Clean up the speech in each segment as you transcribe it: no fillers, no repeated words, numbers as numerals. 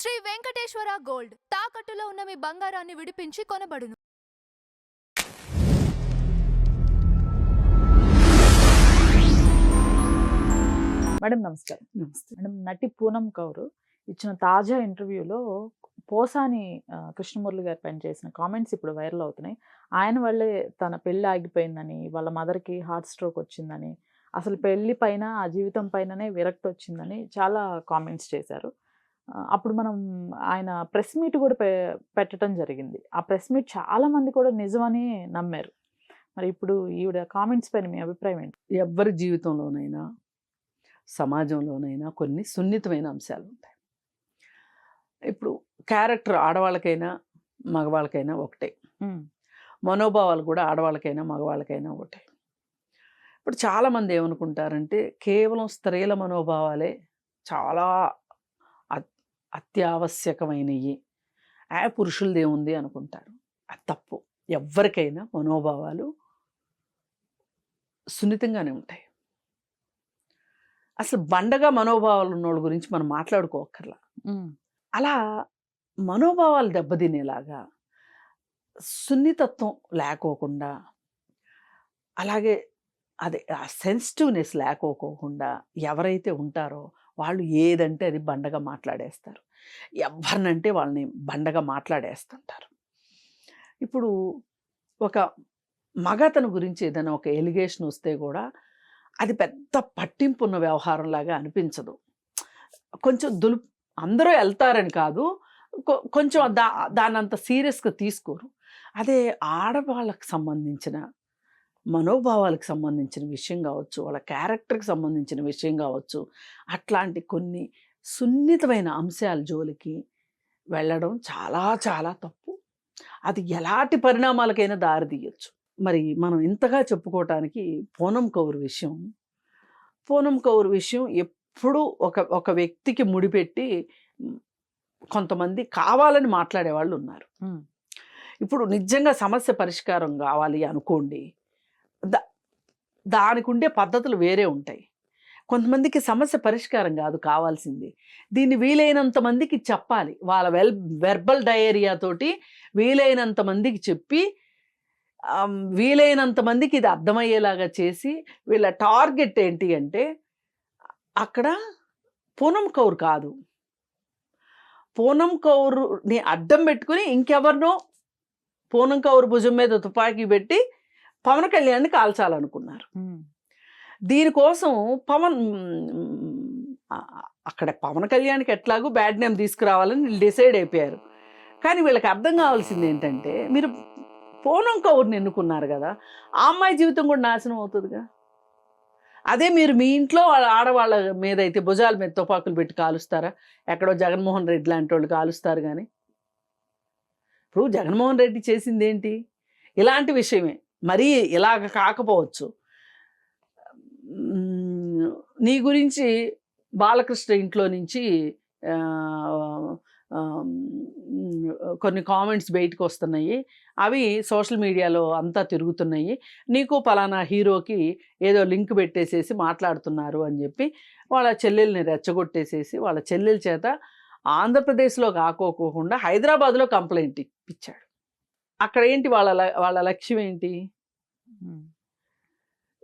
Shri Venkateswara gold తాకట్టులో ఉన్న మీ బంగారాన్ని విడిపించి కొనబడును. మేడం నమస్కారం. నమస్తే. మేడం నటి పూనం కౌర్ ఇచ్చిన తాజా ఇంటర్వ్యూలో పోసాని కృష్ణమురళి గారి పైన చేసిన కామెంట్స్ ఇప్పుడు వైరల్ అవుతున్నాయి. ఆయన వల్లే తన పెళ్ళి ఆగిపోయిందని, వాళ్ళ మదర్కి హార్ట్ స్ట్రోక్ వచ్చిందని, అసలు పెళ్లి పైన ఆ జీవితం పైననే విరక్తి వచ్చిందని చాలా కామెంట్స్ చేశారు. అప్పుడు మనం ఆయన ప్రెస్ మీట్ కూడా పెట్టడం జరిగింది. ఆ ప్రెస్ మీట్ చాలా మంది కూడా నిజమని నమ్మారు. మరి ఇప్పుడు ఈవిడ కామెంట్స్ పైన మీ అభిప్రాయం ఏంటి? ఎవ్వరి జీవితంలోనైనా సమాజంలోనైనా కొన్ని సున్నితమైన అంశాలు ఉంటాయి. ఇప్పుడు క్యారెక్టర్ ఆడవాళ్ళకైనా మగవాళ్ళకైనా ఒకటే, మనోభావాలు కూడా ఆడవాళ్ళకైనా మగవాళ్ళకైనా ఒకటే. ఇప్పుడు చాలామంది ఏమనుకుంటారంటే కేవలం స్త్రీల మనోభావాలే చాలా అత్యావశ్యకమైనవి, పురుషులదేముంది అనుకుంటారు. అది తప్పు. ఎవరికైనా మనోభావాలు సున్నితంగానే ఉంటాయి. అసలు బండగా మనోభావాలు ఉన్నోళ్ళ గురించి మనం మాట్లాడుకోకర్లా. అలా మనోభావాలు దెబ్బతినేలాగా సున్నితత్వం లేకోకుండా, అలాగే అదే ఆ సెన్సిటివ్నెస్ లేకోకుండా ఎవరైతే ఉంటారో వాళ్ళు ఏదంటే అది బండగా మాట్లాడేస్తారు. ఎవరినంటే వాళ్ళని బండగా మాట్లాడేస్తుంటారు. ఇప్పుడు ఒక మగతను గురించి ఏదైనా ఒక ఎలిగేషన్ వస్తే కూడా అది పెద్ద పట్టింపు ఉన్న వ్యవహారంలాగా అనిపించదు. కొంచెం అందరూ వెళ్తారని కాదు, కొంచెం దాన్ని అంత సీరియస్గా తీసుకోరు. అదే ఆడవాళ్ళకి సంబంధించిన మనోభావాలకు సంబంధించిన విషయం కావచ్చు, వాళ్ళ క్యారెక్టర్కి సంబంధించిన విషయం కావచ్చు, అట్లాంటి కొన్ని సున్నితమైన అంశాల జోలికి వెళ్ళడం చాలా చాలా తప్పు. అది ఎలాంటి పరిణామాలకైనా దారితీయచ్చు. మరి మనం ఇంతగా చెప్పుకోవటానికి పూనం కౌర్ విషయం ఎప్పుడూ ఒక వ్యక్తికి ముడిపెట్టి కొంతమంది కావాలని మాట్లాడేవాళ్ళు ఉన్నారు. ఇప్పుడు నిజంగా సమస్య పరిష్కారం కావాలి అనుకోండి, దానికి ఉండే పద్ధతులు వేరే ఉంటాయి. కొంతమందికి సమస్య పరిష్కారం కాదు కావాల్సింది, దీన్ని వీలైనంత మందికి చెప్పాలి. వాళ్ళ వెర్బల్ డయేరియా తోటి వీలైనంత మందికి చెప్పి, వీలైనంత మందికి ఇది అర్థమయ్యేలాగా చేసి, వీళ్ళ టార్గెట్ ఏంటి అంటే అక్కడ పూనం కౌర్ కాదు, పూనం కౌర్ని అడ్డం పెట్టుకుని ఇంకెవరినో పూనం కౌర్ భుజం మీద తుపాకీ పెట్టి పవన్ కళ్యాణ్ని కాల్చాలనుకున్నారు. దీనికోసం అక్కడ పవన్ కళ్యాణ్కి ఎట్లాగూ బ్యాడ్ నేమ్ తీసుకురావాలని వీళ్ళు డిసైడ్ అయిపోయారు. కానీ వీళ్ళకి అర్థం కావాల్సింది ఏంటంటే, మీరు పూనం కౌర్ని ఎన్నుకున్నారు కదా, ఆ అమ్మాయి జీవితం కూడా నాశనం అవుతుందిగా. అదే మీరు మీ ఇంట్లో వాళ్ళ ఆడవాళ్ళ మీద అయితే భుజాల మీద తుపాకులు పెట్టి కాలుస్తారా? ఎక్కడో జగన్మోహన్ రెడ్డి లాంటి వాళ్ళు కాలుస్తారు. కానీ ఇప్పుడు జగన్మోహన్ రెడ్డి చేసింది ఏంటి? ఇలాంటి విషయమే, మరీ ఇలాగ కాకపోవచ్చు. నీ గురించి బాలకృష్ణ ఇంట్లో నుంచి కొన్ని కామెంట్స్ బయటకు వస్తున్నాయి, అవి సోషల్ మీడియాలో అంతా తిరుగుతున్నాయి. నీకు పలానా హీరోకి ఏదో లింక్ పెట్టేసేసి మాట్లాడుతున్నారు అని చెప్పి వాళ్ళ చెల్లెల్ని రెచ్చగొట్టేసేసి వాళ్ళ చెల్లెల చేత ఆంధ్రప్రదేశ్లో కాకోకుండా హైదరాబాద్లో కంప్లైంట్ ఇప్పించాడు. అక్కడ ఏంటి వాళ్ళ లక్ష్యం ఏంటి?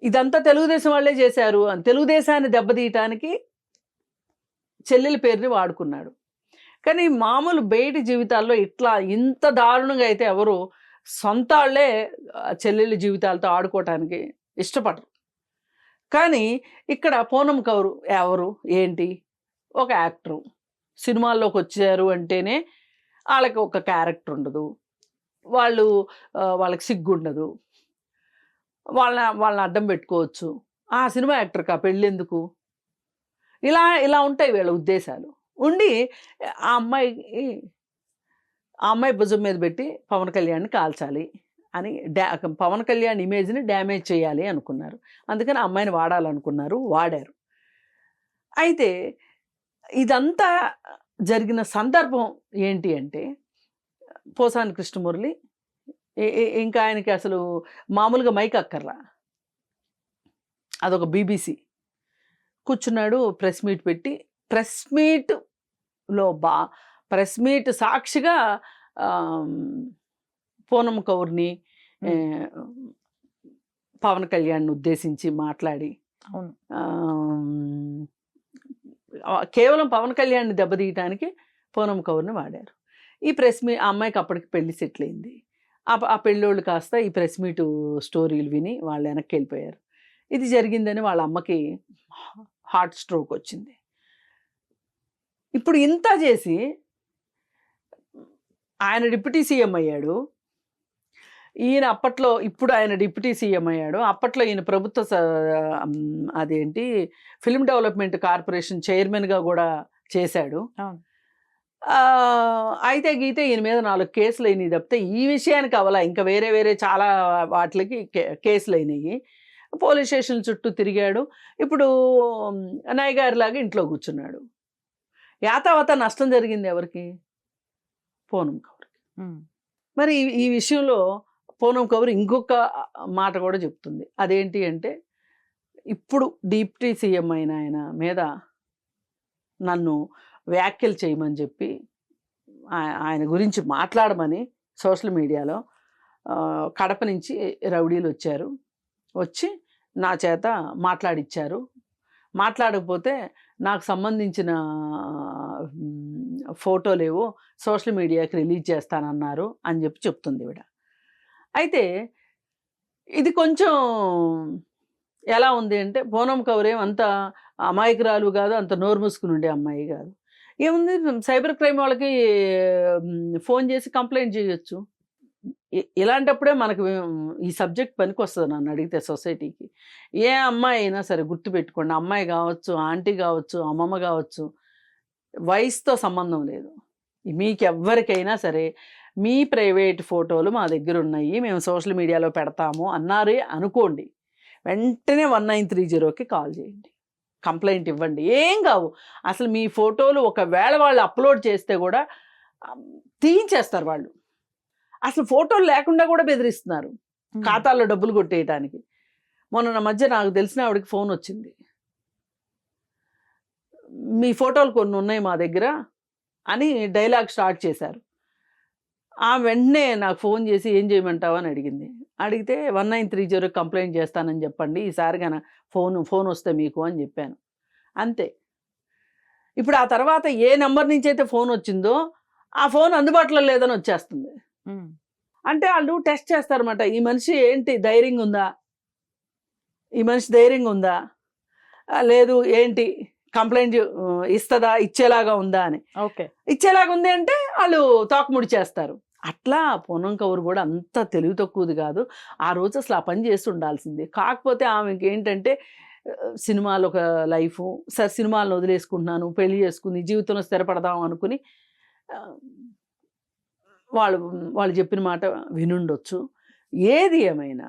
ఇదంతా తెలుగుదేశం వాళ్ళే చేశారు అని తెలుగుదేశాన్ని దెబ్బతీయటానికి చెల్లెల పేరుని వాడుకున్నాడు. కానీ మామూలు బయటి జీవితాల్లో ఇంత దారుణంగా అయితే ఎవరు సొంత వాళ్ళే చెల్లెళ్ళ జీవితాలతో ఆడుకోవటానికి ఇష్టపడరు. కానీ ఇక్కడ పూనం కౌర్ ఎవరు ఏంటి? ఒక యాక్టరు. సినిమాల్లోకి వచ్చారు అంటేనే వాళ్ళకి ఒక క్యారెక్టర్ ఉండదు, వాళ్ళకి సిగ్గు ఉండదు, వాళ్ళని అడ్డం పెట్టుకోవచ్చు. ఆ సినిమా యాక్టర్కా పెళ్ళెందుకు? ఇలా ఉంటాయి వీళ్ళ ఉద్దేశాలు. ఉండి ఆ అమ్మాయి భుజం మీద పెట్టి పవన్ కళ్యాణ్ని కాల్చాలి అని, పవన్ కళ్యాణ్ ఇమేజ్ని డ్యామేజ్ చేయాలి అనుకున్నారు. అందుకని అమ్మాయిని వాడాలనుకున్నారు, వాడారు. అయితే ఇదంతా జరిగిన సందర్భం ఏంటి అంటే, పోసాని కృష్ణమురళి ఇంకా ఆయనకి అసలు మామూలుగా మైక్ అక్కర్లా, అదొక BBC కూర్చున్నాడు, ప్రెస్ మీట్ పెట్టి, ప్రెస్ మీట్లో ప్రెస్ మీట్ సాక్షిగా పూనమ్ కౌర్ని ఏ, పవన్ కళ్యాణ్ని ఉద్దేశించి మాట్లాడి అవును. కేవలం పవన్ కళ్యాణ్ని దెబ్బతీయటానికి పూనమ్ కౌర్ని వాడారు. ఈ ప్రెస్ మీట్, ఆ అమ్మాయికి అప్పటికి పెళ్లి సెటిల్ అయింది. ఆ పెళ్ళోళ్ళు కాస్త ఈ ప్రెస్ మీట్ స్టోరీలు విని వాళ్ళు వెనక్కి వెళ్ళిపోయారు. ఇది జరిగిందని వాళ్ళ అమ్మకి హార్ట్ స్ట్రోక్ వచ్చింది. ఇప్పుడు ఇంత చేసి ఆయన డిప్యూటీ సీఎం అయ్యాడు. ఈయన అప్పట్లో, ఇప్పుడు ఆయన డిప్యూటీ సీఎం అయ్యాడు. అప్పట్లో ఈయన ప్రభుత్వ అదేంటి ఫిల్మ్ డెవలప్మెంట్ కార్పొరేషన్ చైర్మన్గా కూడా చేశాడు. అవును. అయితే గీతే ఈయన మీద 4 కేసులు అయినాయి తప్పితే ఈ విషయానికి అవలా, ఇంకా వేరే వేరే చాలా వాటికి కేసులు అయినాయి. పోలీస్ స్టేషన్ చుట్టూ తిరిగాడు. ఇప్పుడు నాయగారిలాగా ఇంట్లో కూర్చున్నాడు. యాతావత నష్టం జరిగింది ఎవరికి? పూనమ్ కౌర్కి. మరి ఈ విషయంలో పూనమ్ కౌర్ ఇంకొక మాట కూడా చెప్తుంది. అదేంటి అంటే, ఇప్పుడు డిప్యూటీ సీఎం అయిన ఆయన మీద నన్ను వ్యాఖ్యలు చేయమని చెప్పి ఆయన గురించి మాట్లాడమని సోషల్ మీడియాలో కడప నుంచి రౌడీలు వచ్చారు. వచ్చి నా చేత మాట్లాడిచ్చారు. మాట్లాడకపోతే నాకు సంబంధించిన ఫోటోలేవో సోషల్ మీడియాకి రిలీజ్ చేస్తానన్నారు అని చెప్పి చెప్తుంది ఈవిడ. అయితే ఇది కొంచెం ఎలా ఉంది అంటే, పూనమ్ కౌర్ అంత అమాయకురాలు కాదు, అంత నోరు మూసుకుని ఉండే అమ్మాయి కాదు. ఏముంది, సైబర్ క్రైమ్ వాళ్ళకి ఫోన్ చేసి కంప్లైంట్ చేయొచ్చు. ఇలాంటప్పుడే మనకు ఈ సబ్జెక్ట్ పనికి వస్తుంది నన్ను అడిగితే సొసైటీకి. ఏ అమ్మాయి అయినా సరే గుర్తుపెట్టుకోండి, అమ్మాయి కావచ్చు, ఆంటీ కావచ్చు, అమ్మమ్మ కావచ్చు, వయసుతో సంబంధం లేదు. మీకు ఎవ్వరికైనా సరే మీ ప్రైవేట్ ఫోటోలు మా దగ్గర ఉన్నాయి, మేము సోషల్ మీడియాలో పెడతాము అన్నారే అనుకోండి, వెంటనే 1930కి కాల్ చేయండి, కంప్లైంట్ ఇవ్వండి. ఏం కావు. అసలు మీ ఫోటోలు ఒకవేళ వాళ్ళు అప్లోడ్ చేస్తే కూడా తీయించేస్తారు వాళ్ళు. అసలు ఫోటోలు లేకుండా కూడా బెదిరిస్తున్నారు ఖాతాల్లో డబ్బులు కొట్టేయటానికి. మొన్న మధ్య నాకు తెలిసిన ఆవిడకి ఫోన్ వచ్చింది, మీ ఫోటోలు కొన్ని ఉన్నాయి మా దగ్గర అని డైలాగ్ స్టార్ట్ చేశారు. ఆ వెంటనే నాకు ఫోన్ చేసి ఏం చేయమంటావు అని అడిగింది. అడిగితే 1930 కంప్లైంట్ చేస్తానని చెప్పండి, ఈసారిగా ఫోన్ వస్తే మీకు అని చెప్పాను. అంతే. ఇప్పుడు ఆ తర్వాత ఏ నెంబర్ నుంచి అయితే ఫోన్ వచ్చిందో ఆ ఫోన్ అందుబాటులో లేదని వచ్చేస్తుంది. అంటే వాళ్ళు టెస్ట్ చేస్తారన్నమాట, ఈ మనిషి ఏంటి ధైర్యంగా ఉందా, ఈ మనిషి ధైర్యంగా ఉందా, లేదు ఏంటి కంప్లైంట్ ఇస్తుందా, ఇచ్చేలాగా ఉందా అని. ఓకే, ఇచ్చేలాగా ఉంది అంటే వాళ్ళు తోకముడి చేస్తారు. అట్లా పూనమ్ కౌర్ కూడా అంత తెలివి తక్కువది కాదు. ఆ రోజు అసలు ఆ పని చేసి ఉండాల్సిందే. కాకపోతే ఆమెకి ఏంటంటే సినిమాలు ఒక లైఫ్, సరే సినిమాలను వదిలేసుకుంటున్నాను, పెళ్లి చేసుకుని జీవితంలో స్థిరపడదాం అనుకుని వాళ్ళు చెప్పిన మాట వినుండొచ్చు. ఏది ఏమైనా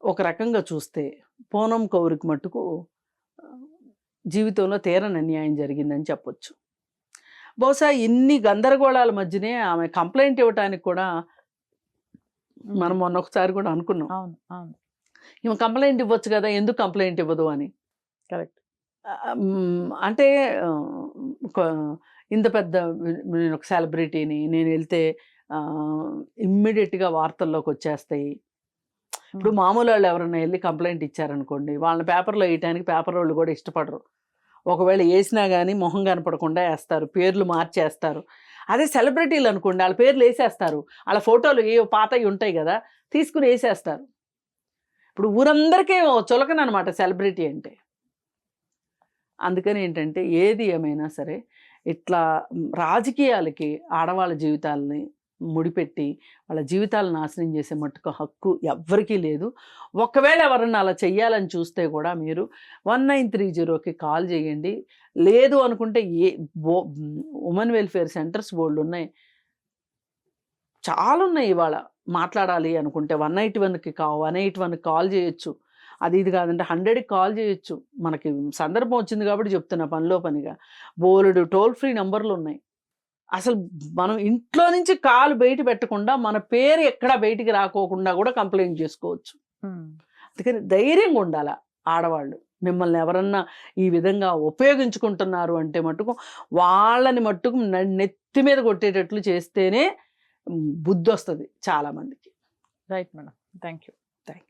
ఒక రకంగా చూస్తే పూనమ్ కౌర్కి మట్టుకు జీవితంలో తీరని అన్యాయం జరిగిందని చెప్పొచ్చు. బహుశా ఇన్ని గందరగోళాల మధ్యనే ఆమె కంప్లైంట్ ఇవ్వటానికి కూడా మనం మొన్న ఒకసారి కూడా అనుకున్నాం, అవును అవును, ఈమె కంప్లైంట్ ఇవ్వచ్చు కదా, ఎందుకు కంప్లైంట్ ఇవ్వదు అని. కరెక్ట్. అంటే ఇంత పెద్ద, నేను ఒక సెలబ్రిటీని, నేను వెళ్తే ఇమ్మీడియట్గా వార్తల్లోకి వచ్చేస్తాయి. ఇప్పుడు మామూలు వాళ్ళు ఎవరైనా వెళ్ళి కంప్లైంట్ ఇచ్చారనుకోండి, వాళ్ళని పేపర్లో వేయటానికి పేపర్ వాళ్ళు కూడా ఇష్టపడరు. ఒకవేళ వేసినా కానీ మొహం కనపడకుండా వేస్తారు, పేర్లు మార్చేస్తారు. అదే సెలబ్రిటీలు అనుకోండి, వాళ్ళ పేర్లు వేసేస్తారు, వాళ్ళ ఫోటోలు ఏ పాతవి ఉంటాయి కదా తీసుకుని వేసేస్తారు. ఇప్పుడు ఊరందరికీ చులకనమాట సెలబ్రిటీ అంటే. అందుకని ఏంటంటే ఏది ఏమైనా సరే ఇట్లా రాజకీయాలకి ఆడవాళ్ళ జీవితాలని ముడిపెట్టి వాళ్ళ జీవితాలను నాశనం చేసే మట్టుకు హక్కు ఎవ్వరికీ లేదు. ఒకవేళ ఎవరన్నా అలా చెయ్యాలని చూస్తే కూడా మీరు 1930కి కాల్ చేయండి. లేదు అనుకుంటే ఉమెన్ వెల్ఫేర్ సెంటర్స్ బోర్డులు ఉన్నాయి, చాలా ఉన్నాయి. ఇవాళ మాట్లాడాలి అనుకుంటే 181కి కాల్ చేయొచ్చు. అది ఇది కాదంటే 100కి కాల్ చేయొచ్చు. మనకి సందర్భం వచ్చింది కాబట్టి చెప్తున్నా, పనిలో పనిగా బోలెడు టోల్ ఫ్రీ నంబర్లు ఉన్నాయి. అసలు మనం ఇంట్లో నుంచి కాలు బయట పెట్టకుండా, మన పేరు ఎక్కడ బయటికి రాకోకుండా కూడా కంప్లైంట్ చేసుకోవచ్చు. అందుకని ధైర్యంగా ఉండాలి ఆడవాళ్ళు. మిమ్మల్ని ఎవరన్నా ఈ విధంగా ఉపయోగించుకుంటున్నారు అంటే మట్టుకు వాళ్ళని మట్టుకు నెత్తి మీద కొట్టేటట్లు చేస్తేనే బుద్ధి వస్తుంది చాలామందికి. Right madam, thank you.